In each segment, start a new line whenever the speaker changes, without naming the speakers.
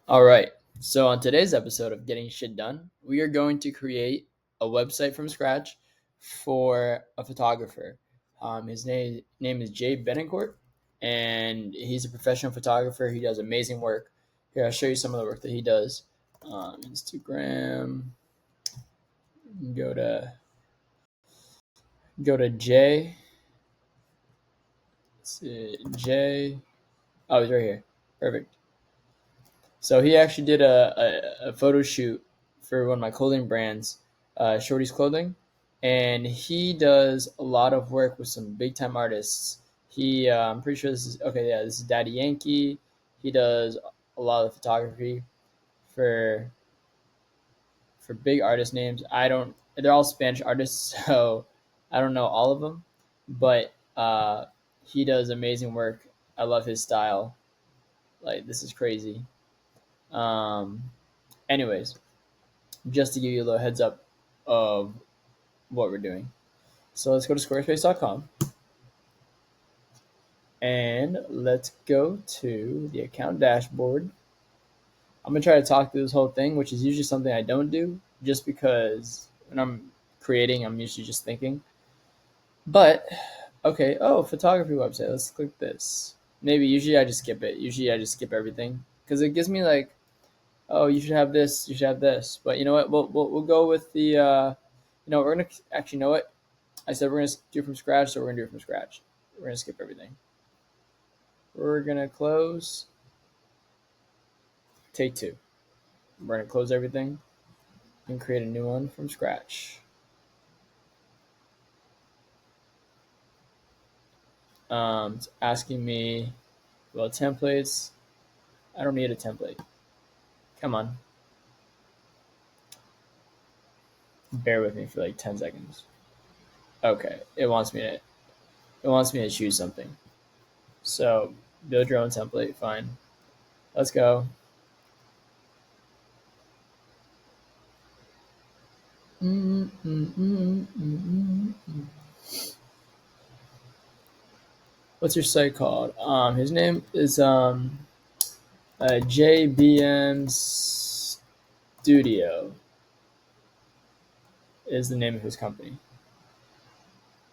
All right. So on today's episode of Getting Shit Done, we are going to create a website from scratch for a photographer. His name is Jay Benincourt, and he's a professional photographer. He does amazing work. Here, I'll show you some of the work that he does. Instagram. Go to Jay. Let's see, Jay. Oh, he's right here. Perfect. So he actually did a photo shoot for one of my clothing brands, Shorty's Clothing, and he does a lot of work with some big time artists. I'm pretty sure this is okay. Yeah, this is Daddy Yankee. He does a lot of the photography for big artist names. I don't. They're all Spanish artists, so I don't know all of them, but he does amazing work. I love his style. Like this is crazy. Um, Anyways, just to give you a little heads up of what we're doing. So let's go to squarespace.com and let's go to the account dashboard. I'm going to try to talk through this whole thing, which is usually something I don't do just because when I'm creating, I'm usually just thinking. But, okay, photography website. Let's click this. Maybe usually I just skip it. Usually I just skip everything because it gives me like, oh, you should have this, you should have this. But you know what? We'll go with the, we're going to actually, you know what? I said we're going to do it from scratch, so we're going to do it from scratch. We're going to skip everything. We're going to close. Take two. We're going to close everything and create a new one from scratch. It's asking me about templates. I don't need a template. Come on. Bear with me for like 10 seconds. Okay, it wants me to choose something. So build your own template, fine. Let's go. What's your site called? His name is JBM Studio is the name of his company.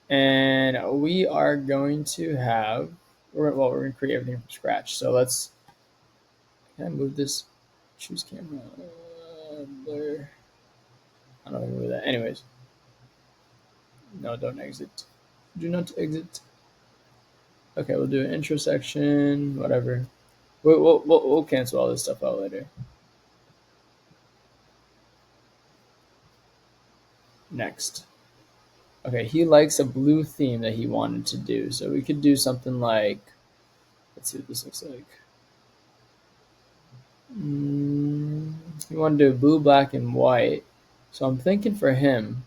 And we are going to have, we're going to create everything from scratch. So can I move this? Choose camera. Blur. I don't know if I can move that. Anyways. No, don't exit. Do not exit. Okay, we'll do an intro section, whatever. We'll cancel all this stuff out later. Next. Okay, he likes a blue theme that he wanted to do. So we could do something like, let's see what this looks like. We want to do blue, black, and white. So I'm thinking for him,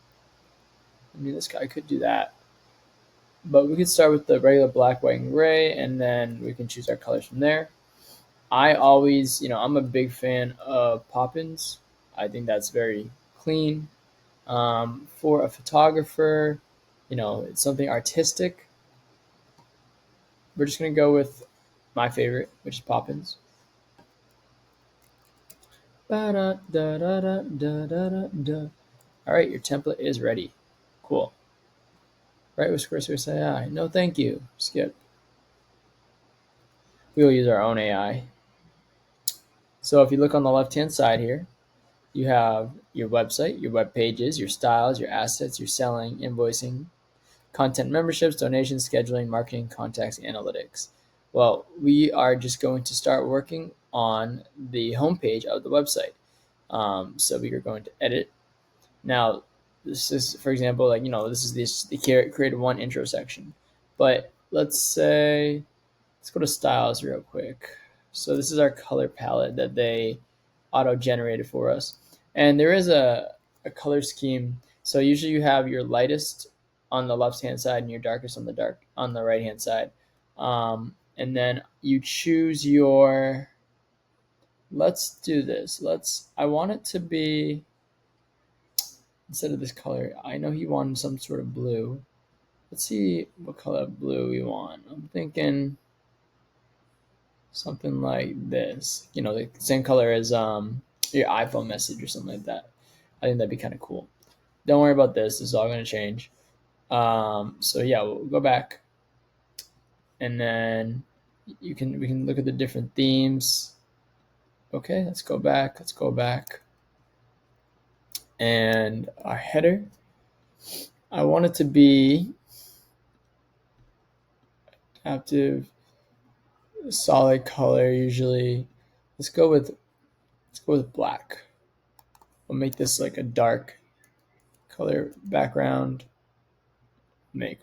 I mean, this guy could do that. But we could start with the regular black, white, and gray, and then we can choose our colors from there. I always, I'm a big fan of Poppins. I think that's very clean. For a photographer, it's something artistic. We're just going to go with my favorite, which is Poppins. All right, your template is ready. Cool. Right with Squarespace AI. No, thank you. Skip. We will use our own AI. So if you look on the left-hand side here, you have your website, your web pages, your styles, your assets, your selling, invoicing, content memberships, donations, scheduling, marketing, contacts, analytics. Well, we are just going to start working on the homepage of the website. So we are going to edit. Now, this is, for example, this is the create one intro section. But let's go to styles real quick. So this is our color palette that they auto-generated for us. And there is a color scheme. So usually you have your lightest on the left-hand side and your darkest on the right-hand side. And then you choose your, let's do this. I want it to be, instead of this color, I know he wanted some sort of blue. Let's see what color of blue we want. I'm thinking, something like this. You know, the same color as your iPhone message or something like that. I think that'd be kind of cool. Don't worry about this. This is all going to change. So yeah, we'll go back, and then we can look at the different themes. Okay, let's go back. Let's go back. And our header, I want it to be adaptive, solid color usually. Let's go with black. We'll make this like a dark color background. Make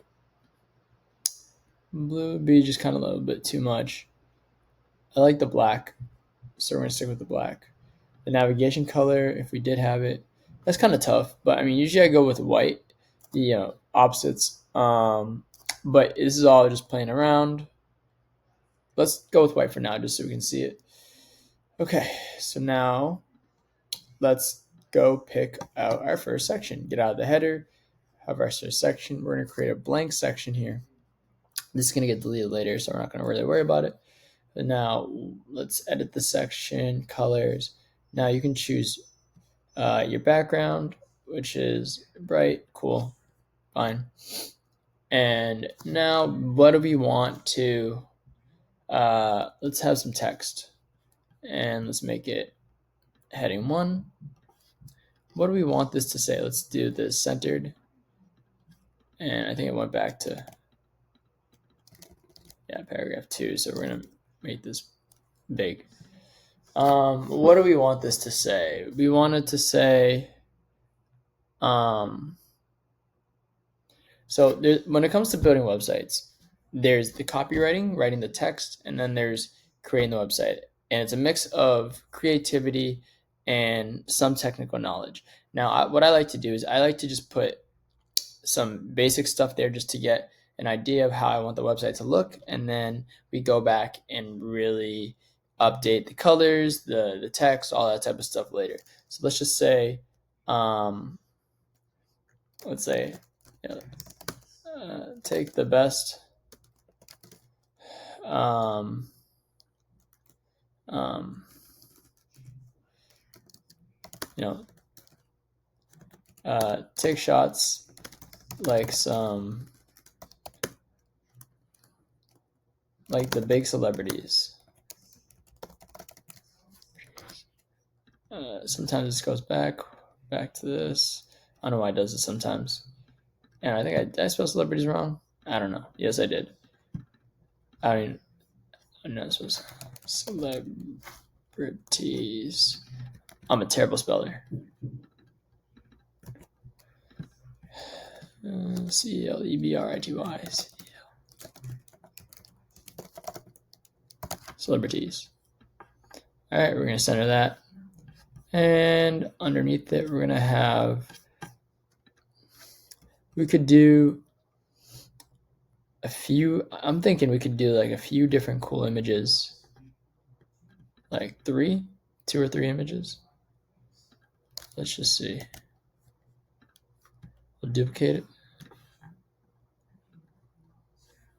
blue would be just kind of a little bit too much. I like the black, so we're gonna stick with the black. The navigation color, if we did have it, that's kind of tough. But I mean, usually I go with white, the opposites. But this is all just playing around. Let's go with white for now, just so we can see it. Okay, so now let's go pick out our first section. Get out of the header, have our first section. We're going to create a blank section here. This is going to get deleted later, so we're not going to really worry about it. But now let's edit the section, colors. Now you can choose your background, which is bright, cool, fine. And now what do we want to, let's have some text. And let's make it heading 1. What do we want this to say? Let's do this centered. And I think it went back to, paragraph 2. So we're going to make this big. What do we want this to say? We want it to say, so when it comes to building websites, there's the copywriting, writing the text, and then there's creating the website. And it's a mix of creativity and some technical knowledge. Now, what I like to do is I like to just put some basic stuff there just to get an idea of how I want the website to look. And then we go back and really update the colors, the text, all that type of stuff later. So let's just say, take the best take shots like the big celebrities. Sometimes this goes back to this. I don't know why it does this sometimes. And I think I spelled celebrities wrong. I don't know. Yes, I did. I mean, no, this was celebrities. I'm a terrible speller. CLEBRITY. Celebrities. All right, we're going to center that. And underneath it, we're going to have, we could do a few, I'm thinking we could do like a few different cool images. Like 2 or 3 images. Let's just see. We'll duplicate it.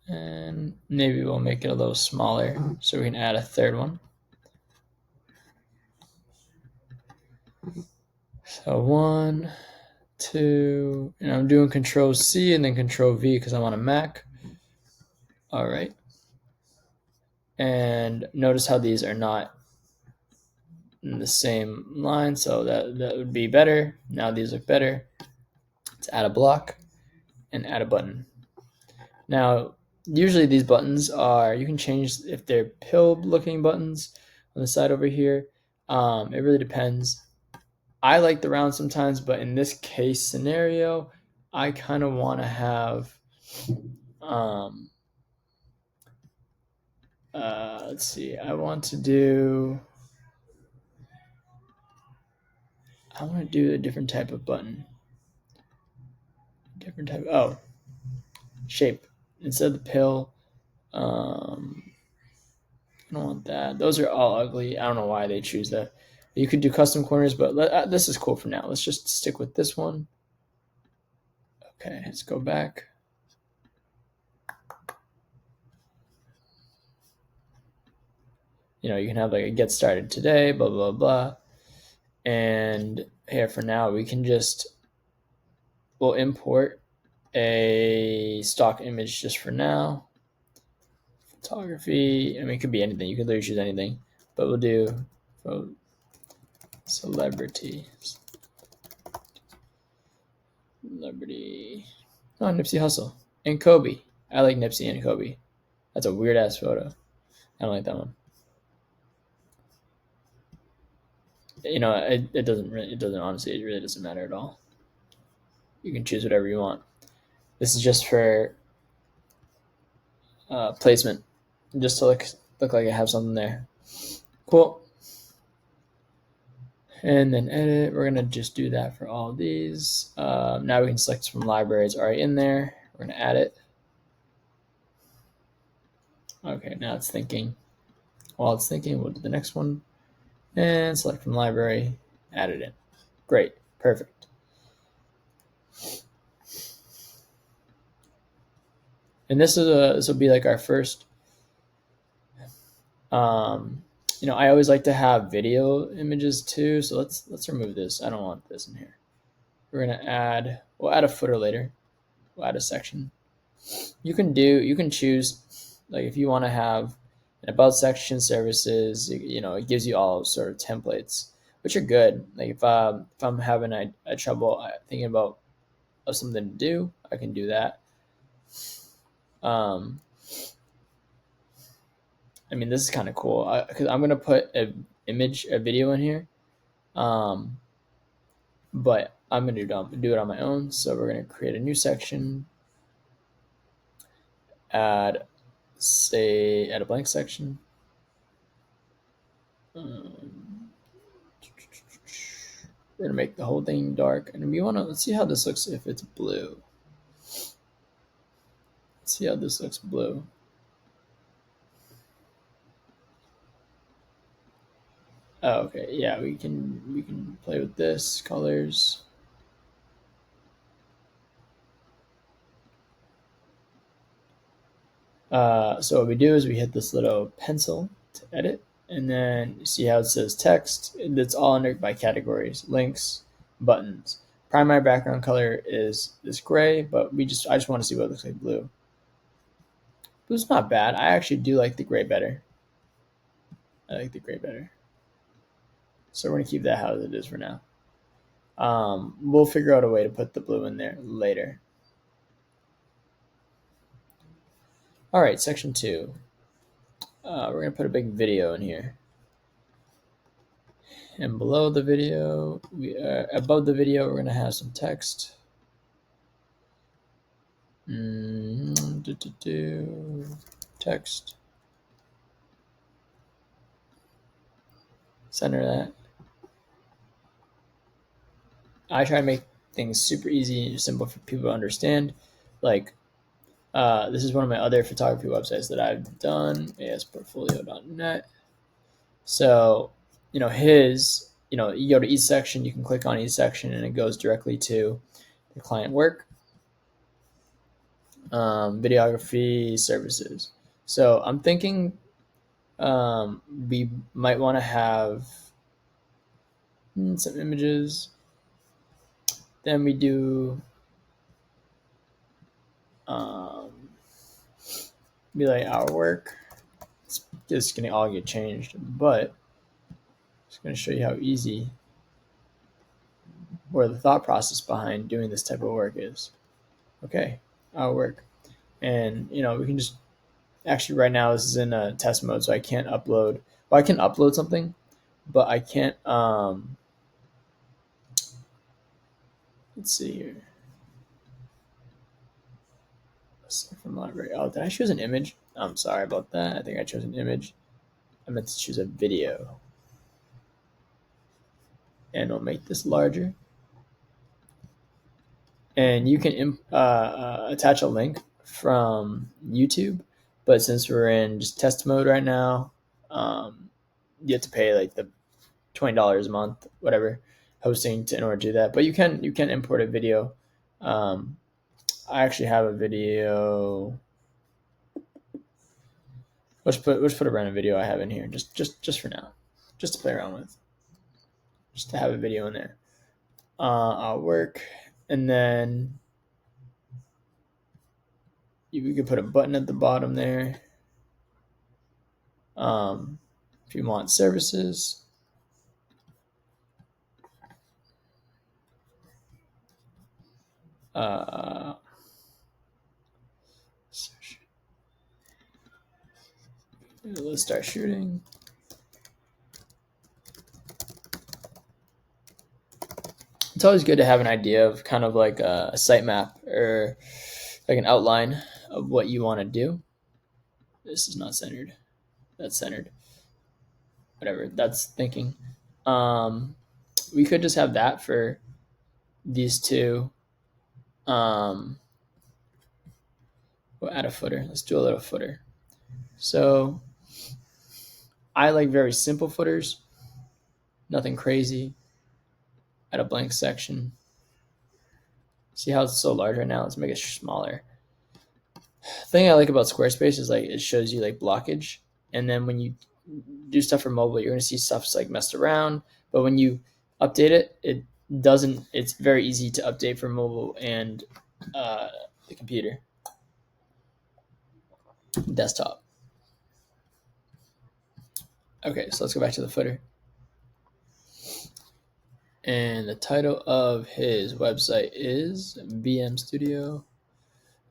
And maybe we'll make it a little smaller so we can add a third one. So 1, 2, and I'm doing Control C and then Control V because I'm on a Mac. All right. And notice how these are not in the same line, so that would be better. Now these look better. Let's add a block and add a button. Now, usually these buttons are, you can change if they're pill looking buttons on the side over here. It really depends. I like the round sometimes, but in this case scenario, I kind of want to have, let's see, I want to do a different type of button. Shape. Instead of the pill, I don't want that. Those are all ugly. I don't know why they choose that. You could do custom corners, but this is cool for now. Let's just stick with this one. Okay, let's go back. you can have like a get started today, blah, blah, blah. And here for now, we'll import a stock image just for now. Photography, I mean, it could be anything. You could literally choose anything, but we'll do celebrity. Oh, Nipsey Hussle and Kobe. I like Nipsey and Kobe. That's a weird ass photo. I don't like that one. It doesn't honestly, it really doesn't matter at all. You can choose whatever you want. This is just for placement, just to look like I have something there. Cool. And then edit. We're gonna just do that for all of these. Now we can select from libraries already in there. We're gonna add it. Okay, now it's thinking. While it's thinking, we'll do the next one. And select from library, add it in. Great, perfect. And this will be like our first. I always like to have video images too. So let's remove this. I don't want this in here. We'll add a footer later. We'll add a section. You can choose, like, if you want to have an about section, services. It gives you all sort of templates, which are good. Like if I'm having a trouble thinking about something to do, I can do that. I mean, this is kind of cool because I'm gonna put a video in here, but I'm gonna do it on my own. So we're gonna create a new section, add a blank section. We're gonna make the whole thing dark, and let's see how this looks if it's blue. Let's see how this looks blue. Oh, okay, yeah, we can play with this colors. So what we do is we hit this little pencil to edit, and then you see how it says text. It's all under by categories: links, buttons. Primary background color is this gray, but I just want to see what it looks like blue. Blue's not bad. I actually do like the gray better. I like the gray better. So we're gonna keep that how it is for now. We'll figure out a way to put the blue in there later. All right, section 2. We're gonna put a big video in here, and below the video, above the video, we're gonna have some text. Text. Center that. I try to make things super easy and simple for people to understand. Like, this is one of my other photography websites that I've done, asportfolio.net. So, you go to each section, you can click on each section, and it goes directly to the client work, videography services. So I'm thinking we might want to have some images. Then we do be like our work. It's just gonna all get changed, but just gonna show you how easy or the thought process behind doing this type of work is. Okay, our work, and we can just actually right now this is in a test mode, so I can't upload. Well, I can upload something, but I can't. Let's see here. From library. Oh, did I choose an image? I'm sorry about that. I think I chose an image. I meant to choose a video. And we'll make this larger. And you can attach a link from YouTube, but since we're in just test mode right now, you have to pay like the $20 a month, whatever, hosting in order to do that. But you can import a video. I actually have a video. Let's put a random video I have in here just for now, just to play around with, just to have a video in there. I'll work, and then you could put a button at the bottom there. If you want services, let's start shooting. It's always good to have an idea of kind of like a sitemap or like an outline of what you want to do. This is not centered. That's centered. Whatever. That's thinking. We could just have that for these two. We'll add a footer. Let's do a little footer. So I like very simple footers. Nothing crazy. Add a blank section. See how it's so large right now? Let's make it smaller. The thing I like about Squarespace is like it shows you like blockage, and then when you do stuff for mobile, you're gonna see stuff's like messed around. But when you update it, it doesn't. It's very easy to update for mobile and the computer, desktop. Okay, so let's go back to the footer. And the title of his website is BM Studio.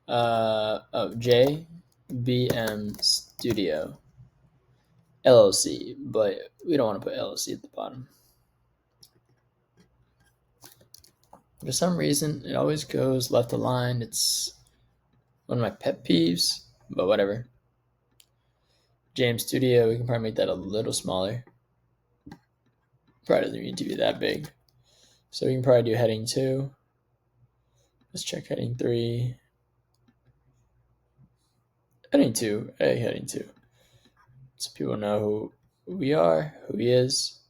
JBM Studio LLC, but we don't want to put LLC at the bottom. For some reason, it always goes left aligned. It's one of my pet peeves, but whatever. JM Studio, we can probably make that a little smaller. Probably doesn't need to be that big. So we can probably do heading 2. Let's check heading 3. Heading 2. Hey, heading 2. So people know who we are, who he is.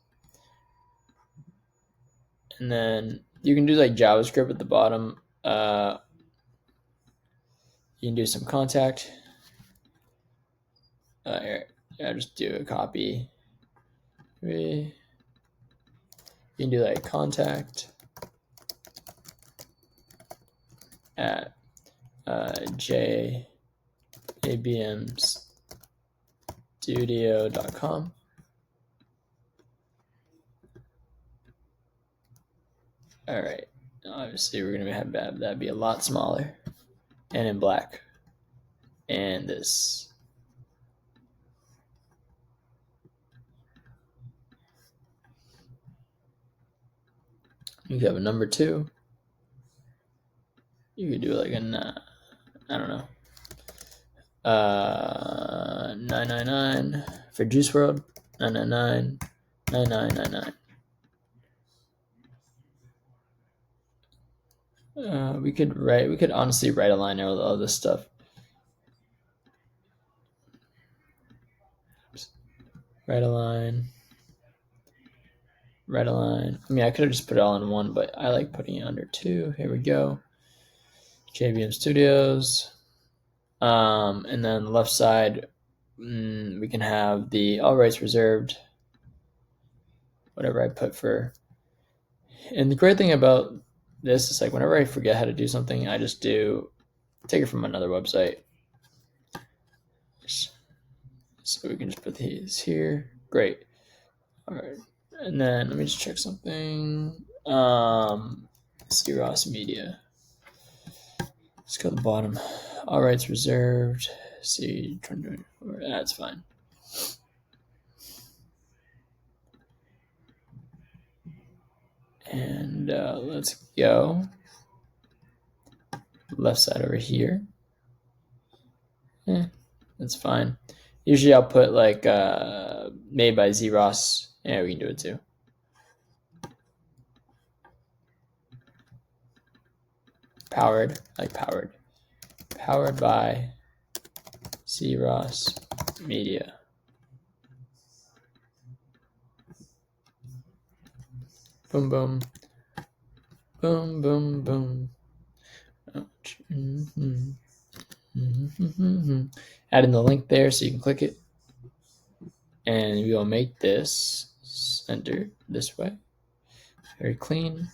And then you can do like JavaScript at the bottom. You can do some contact. Here, just do a copy. You can do like contact at jabmstudio.com. All right. Obviously, we're going to have that be a lot smaller and in black. And this. You could have a number 2. You could do like a, I don't know, 999 for Juice WRLD, 999, 9999. We could honestly write a line with all this stuff. Write a line. I mean, I could have just put it all in one, but I like putting it under 2. Here we go. JBM Studios. And then the left side, we can have the all rights reserved. Whatever I put for. And the great thing about this is like whenever I forget how to do something, I just take it from another website. So we can just put these here. Great. All right. And then let me just check something. Ross Media. Let's go to the bottom. All rights reserved. See, that's fine. And let's go left side over here. That's fine. Usually I'll put like made by Ross. Yeah, we can do it too. Powered by Ross Media. Boom, boom. Boom, boom, boom. Add in the link there so you can click it. And we will make this center this way. Very clean.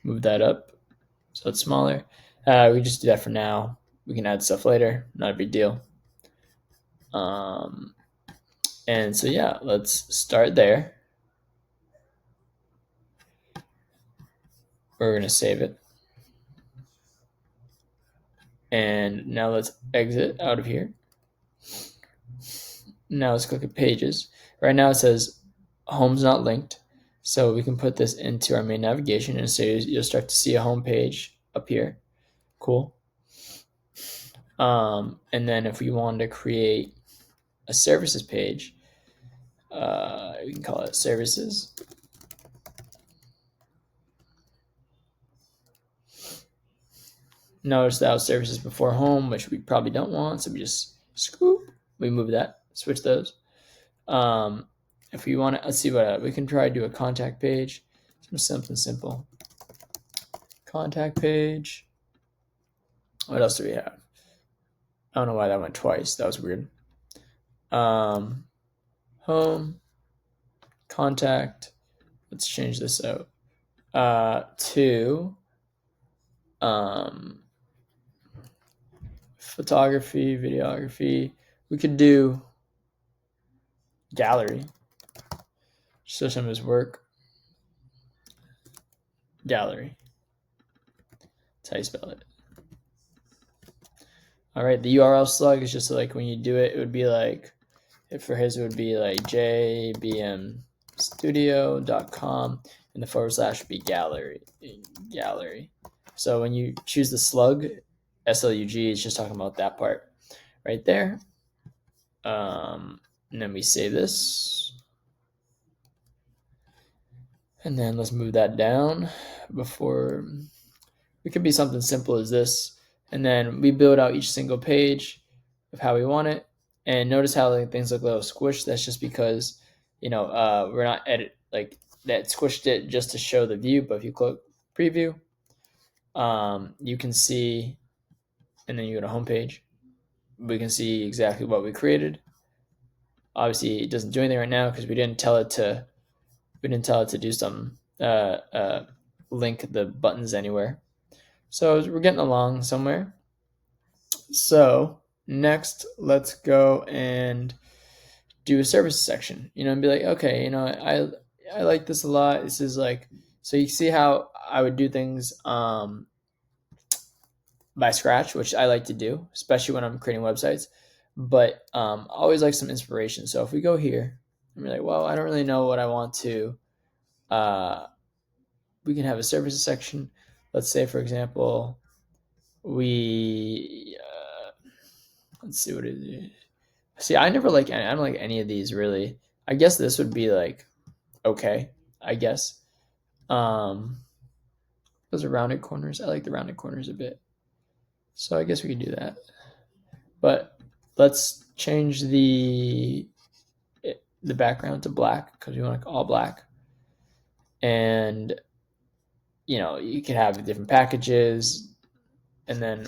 Move that up so it's smaller. We just do that for now. We can add stuff later. Not a big deal. And so yeah, let's start there. We're going to save it. And now let's exit out of here. Now let's click at pages. Right now it says home's not linked. So we can put this into our main navigation, and so you'll start to see a home page up here. Cool. And then if we wanted to create a services page, we can call it services. Notice that was services before home, which we probably don't want, so we just scoop, we move that, switch those. If we want to, let's see what we can try to do a contact page, something simple. Contact page. What else do we have? I don't know why that went twice. That was weird. Home, contact. Let's change this out to photography, videography. We could do gallery. Show some of his work. Gallery. That's how you spell it. All right, the URL slug is just like when you do it, it would be like, if for his, it would be like jbmstudio.com, and the / would be gallery. So when you choose the slug, SLUG is just talking about that part right there. And then we save this. And then let's move that down before. It could be something simple as this. And then we build out each single page of how we want it. And notice how like, things look a little squished. That's just because, we're not that squished it just to show the view. But if you click preview, you can see, and then you go to homepage, we can see exactly what we created. Obviously, it doesn't do anything right now because we didn't tell it to do something, link the buttons anywhere. So we're getting along somewhere. So next, let's go and do a services section, and be like, okay, I like this a lot. This is like, so you see how I would do things by scratch, which I like to do, especially when I'm creating websites. But I always like some inspiration. So if we go here and we're like, well, I don't really know what I want to, we can have a services section. Let's say, for example, we let's see what it is. See, I don't like any of these really. I guess this would be like okay, I guess. Those are rounded corners. I like the rounded corners a bit. So I guess we can do that. But let's change the background to black because we want all black. And you can have different packages, and then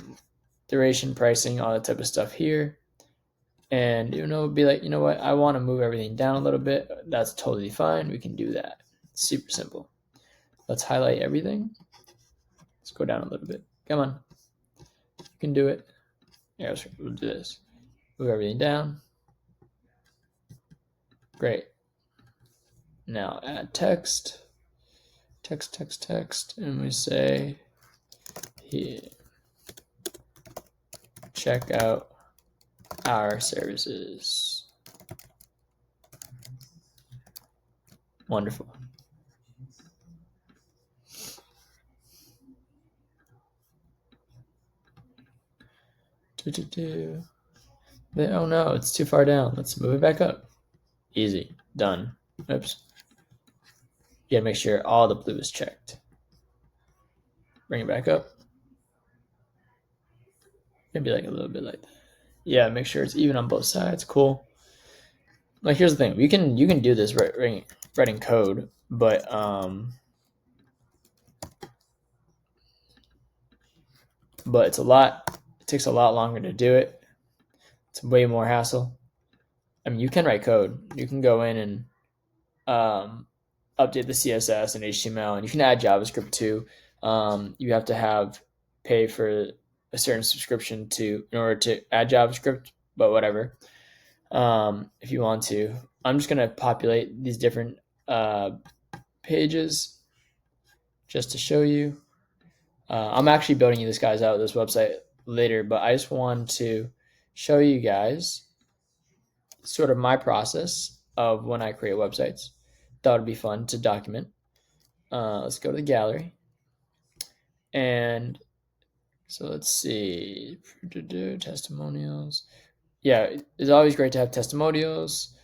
duration, pricing, all that type of stuff here. And be like, what, I want to move everything down a little bit. That's totally fine. We can do that. Super simple. Let's highlight everything. Let's go down a little bit. Come on. You can do it. Yeah, we'll do this. Move everything down. Great. Now add text. Text. And we say here, check out our services. Wonderful. Oh no, it's too far down. Let's move it back up. Easy. Done. Oops. You gotta make sure all the blue is checked. Bring it back up. Maybe like a little bit like that. Yeah, make sure it's even on both sides. Cool. Like, here's the thing. You can do this writing code, but it's a lot. It takes a lot longer to do it. It's way more hassle. I mean, you can write code. You can go in and update the CSS and HTML, and you can add JavaScript too. You have to pay for a certain subscription in order to add JavaScript, but whatever. If you want to, I'm just gonna populate these different pages just to show you. I'm actually building you this website later, but I just want to show you guys sort of my process of when I create websites. Thought it'd be fun to document. Let's go to the gallery. And so let's see. Testimonials. Yeah, it's always great to have testimonials,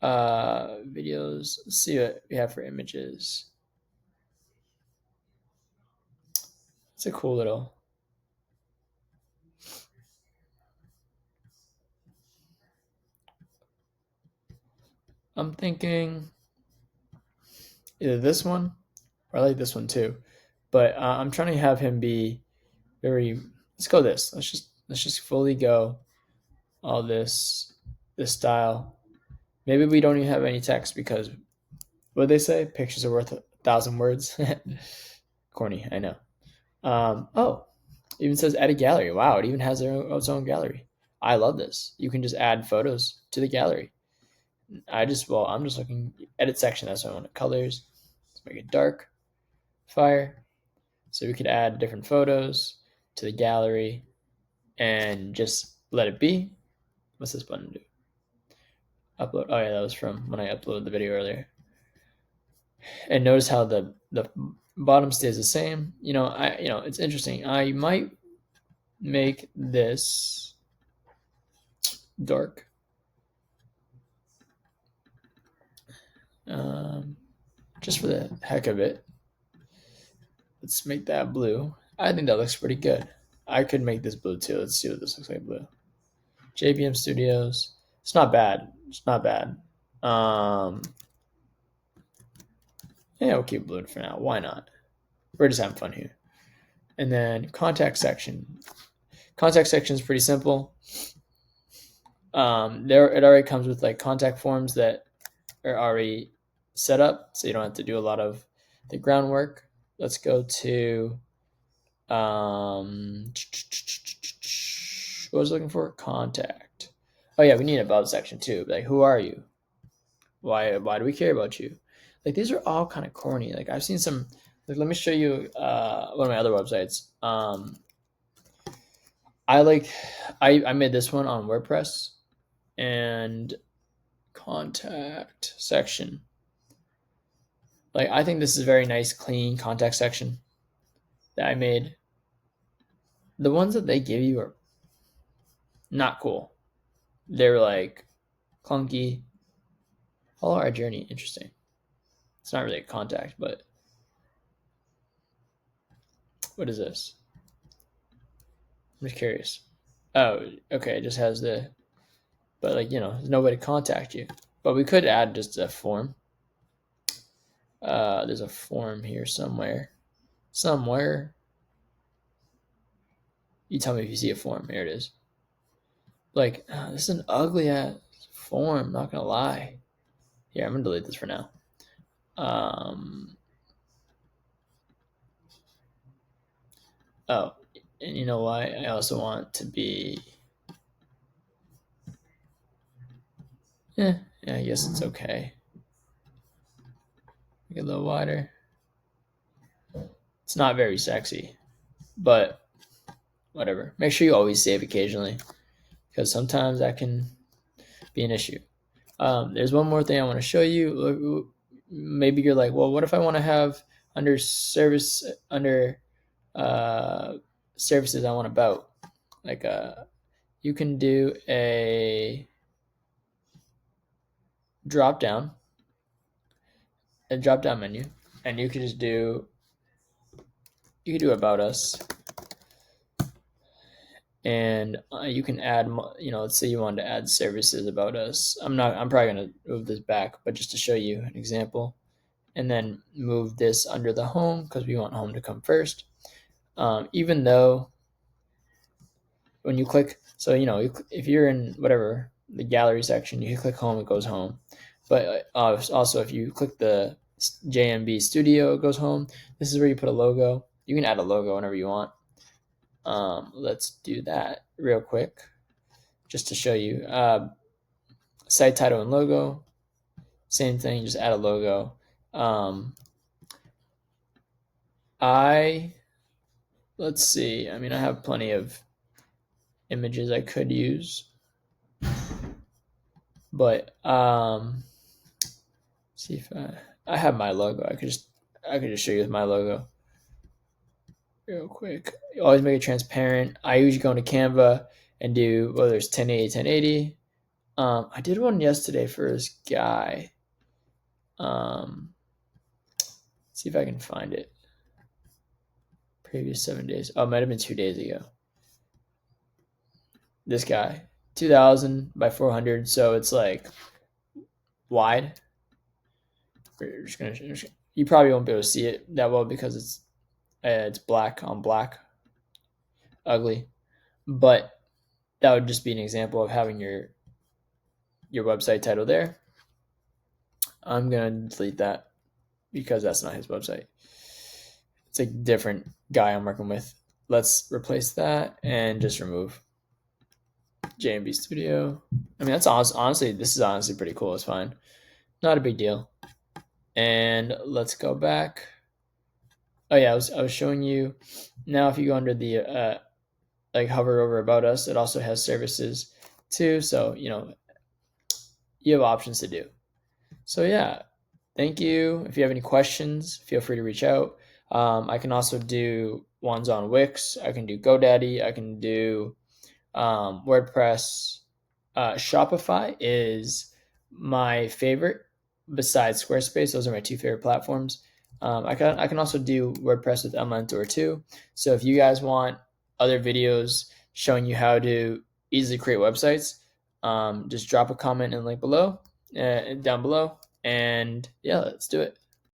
videos. Let's see what we have for images. It's a cool little. I'm thinking either this one or I like this one too. But I'm trying to have him be very. Let's go this. Let's just fully go all this style. Maybe we don't even have any text because what they say, pictures are worth 1,000 words. Corny, I know. Oh, it even says add a gallery. Wow, it even has its own gallery. I love this. You can just add photos to the gallery. I'm just looking edit section. That's what I want. Colors. Let's make it dark. Fire. So we could add different photos to the gallery and just let it be. What's this button do? Upload. Oh yeah, that was from when I uploaded the video earlier. And notice how the bottom stays the same. It's interesting. I might make this dark. Just for the heck of it. Let's make that blue. I think that looks pretty good. I could make this blue too. Let's see what this looks like blue. JPM Studios. It's not bad. It's not bad. Yeah, we'll keep blue for now. Why not? We're just having fun here. And then contact section. Contact section is pretty simple. It already comes with like contact forms that are already set up, so you don't have to do a lot of the groundwork. Let's go to what was I looking for? Contact. Oh yeah, we need an about section too. Like, who are you? Why do we care about you? Like, these are all kind of corny. Like, I've seen some. Like, let me show you one of my other websites. I made this one on WordPress, and contact section. Like, I think this is a very nice, clean contact section that I made. The ones that they give you are not cool. They're like clunky. Follow our journey. Interesting. It's not really a contact, but what is this? I'm just curious. Oh, okay. It just has but like, there's no way to contact you. But we could add just a form. There's a form here somewhere. You tell me if you see a form. Here it is. Like, this is an ugly ass form, not gonna lie. Here, I'm gonna delete this for now. Oh, and you know why? I also want to be. Yeah, I guess it's okay. Make it a little wider. It's not very sexy, but whatever. Make sure you always save occasionally, because sometimes that can be an issue. There's one more thing I want to show you. Maybe you're like, well, what if I want to have under services I want about? Like, you can do a drop down menu, and you could do about us, and you can add, let's say you wanted to add services about us. I'm probably going to move this back, but just to show you an example, and then move this under the home because we want home to come first. Even though when you click, so if you're in whatever the gallery section. You click home, it goes home. But also, if you click the JMB Studio, it goes home. This is where you put a logo. You can add a logo whenever you want. Let's do that real quick, just to show you. Site title and logo, same thing. Just add a logo. Let's see. I mean, I have plenty of images I could use, but see if I have my logo. I could just show you with my logo real quick. You always make it transparent. I usually go into Canva and do whether it's 1080, 1080. I did one yesterday for this guy. See if I can find it. Previous 7 days. Oh, it might have been 2 days ago. This guy, 2000 by 400, so it's like wide. You probably won't be able to see it that well because it's black on black, ugly. But that would just be an example of having your website title there. I'm gonna delete that because that's not his website. It's a different guy I'm working with. Let's replace that and just remove JMB Studio. I mean, that's honestly, this is honestly pretty cool. It's fine. Not a big deal. And let's go back. Oh yeah, I was showing you. Now if you go under the like hover over about us, it also has services too. So, you know, you have options to do. So yeah, thank you. If you have any questions, feel free to reach out. I can also do ones on Wix. I can do GoDaddy. I can do WordPress. Shopify is my favorite besides Squarespace. Those are my two favorite platforms. I can also do WordPress with Elementor too. So if you guys want other videos showing you how to easily create websites, just drop a comment and link below, down below, and yeah, let's do it.